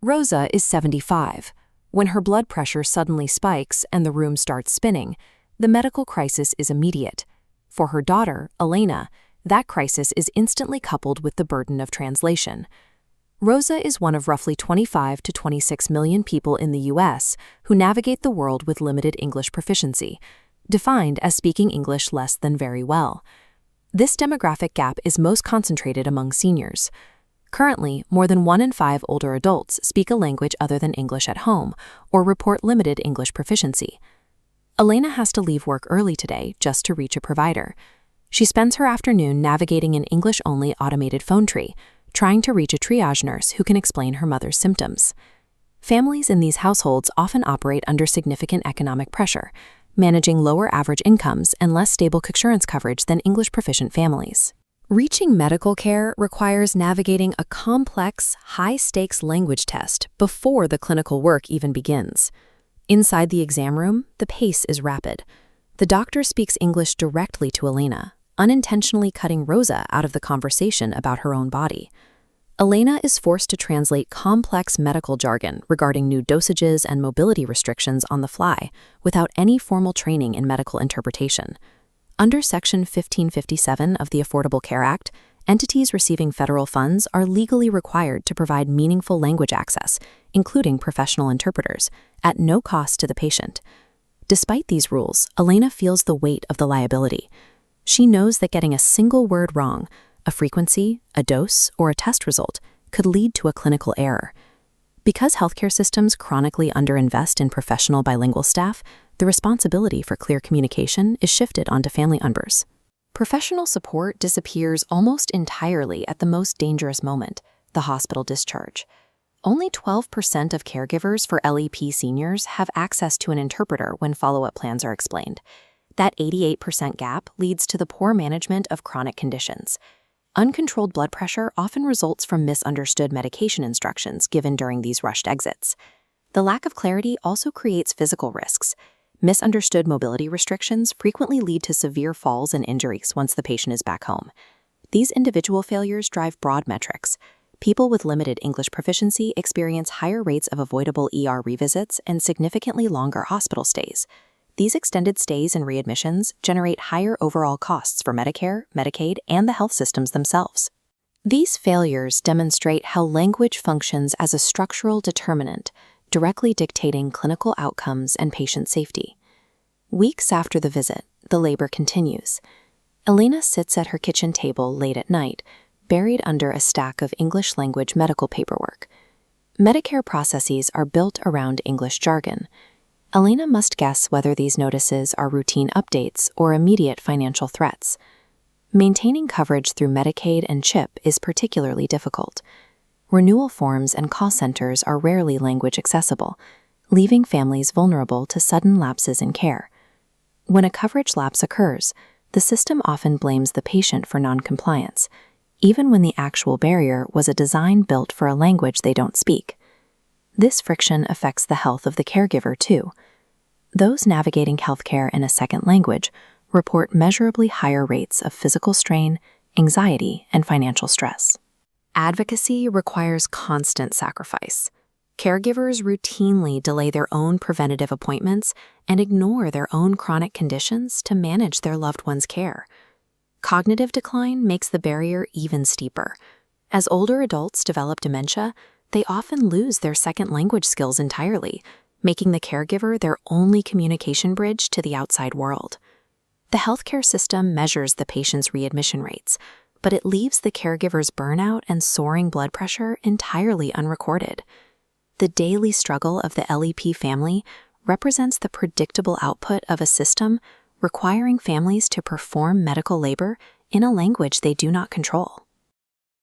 Rosa is 75. When her blood pressure suddenly spikes and the room starts spinning, the medical crisis is immediate. For her daughter, Elena, that crisis is instantly coupled with the burden of translation. Rosa is one of roughly 25 to 26 million people in the U.S. who navigate the world with limited English proficiency, defined as speaking English less than very well. This demographic gap is most concentrated among seniors. Currently, more than 1 in 5 older adults speak a language other than English at home or report limited English proficiency. Elena has to leave work early today just to reach a provider. She spends her afternoon navigating an English-only automated phone tree, trying to reach a triage nurse who can explain her mother's symptoms. Families in these households often operate under significant economic pressure, managing lower average incomes and less stable insurance coverage than English-proficient families. Reaching medical care requires navigating a complex, high-stakes language test before the clinical work even begins. Inside the exam room, the pace is rapid. The doctor speaks English directly to Elena, unintentionally cutting Rosa out of the conversation about her own body. Elena is forced to translate complex medical jargon regarding new dosages and mobility restrictions on the fly without any formal training in medical interpretation. Under Section 1557 of the Affordable Care Act, entities receiving federal funds are legally required to provide meaningful language access, including professional interpreters, at no cost to the patient. Despite these rules, Elena feels the weight of the liability. She knows that getting a single word wrong, a frequency, a dose, or a test result, could lead to a clinical error. Because healthcare systems chronically underinvest in professional bilingual staff, the responsibility for clear communication is shifted onto family members. Professional support disappears almost entirely at the most dangerous moment, the hospital discharge. Only 12% of caregivers for LEP seniors have access to an interpreter when follow-up plans are explained. That 88% gap leads to the poor management of chronic conditions. Uncontrolled blood pressure often results from misunderstood medication instructions given during these rushed exits. The lack of clarity also creates physical risks. Misunderstood mobility restrictions frequently lead to severe falls and injuries once the patient is back home. These individual failures drive broad metrics. People with limited English proficiency experience higher rates of avoidable ER revisits and significantly longer hospital stays. These extended stays and readmissions generate higher overall costs for Medicare, Medicaid, and the health systems themselves. These failures demonstrate how language functions as a structural determinant, directly dictating clinical outcomes and patient safety. Weeks after the visit, the labor continues. Elena sits at her kitchen table late at night, buried under a stack of English language medical paperwork. Medicare processes are built around English jargon. Elena must guess whether these notices are routine updates or immediate financial threats. Maintaining coverage through Medicaid and CHIP is particularly difficult. Renewal forms and call centers are rarely language accessible, leaving families vulnerable to sudden lapses in care. When a coverage lapse occurs, the system often blames the patient for noncompliance, even when the actual barrier was a design built for a language they don't speak. This friction affects the health of the caregiver, too. Those navigating healthcare in a second language report measurably higher rates of physical strain, anxiety, and financial stress. Advocacy requires constant sacrifice. Caregivers routinely delay their own preventative appointments and ignore their own chronic conditions to manage their loved one's care. Cognitive decline makes the barrier even steeper. As older adults develop dementia, they often lose their second language skills entirely, making the caregiver their only communication bridge to the outside world. The healthcare system measures the patient's readmission rates, but it leaves the caregiver's burnout and soaring blood pressure entirely unrecorded. The daily struggle of the LEP family represents the predictable output of a system requiring families to perform medical labor in a language they do not control.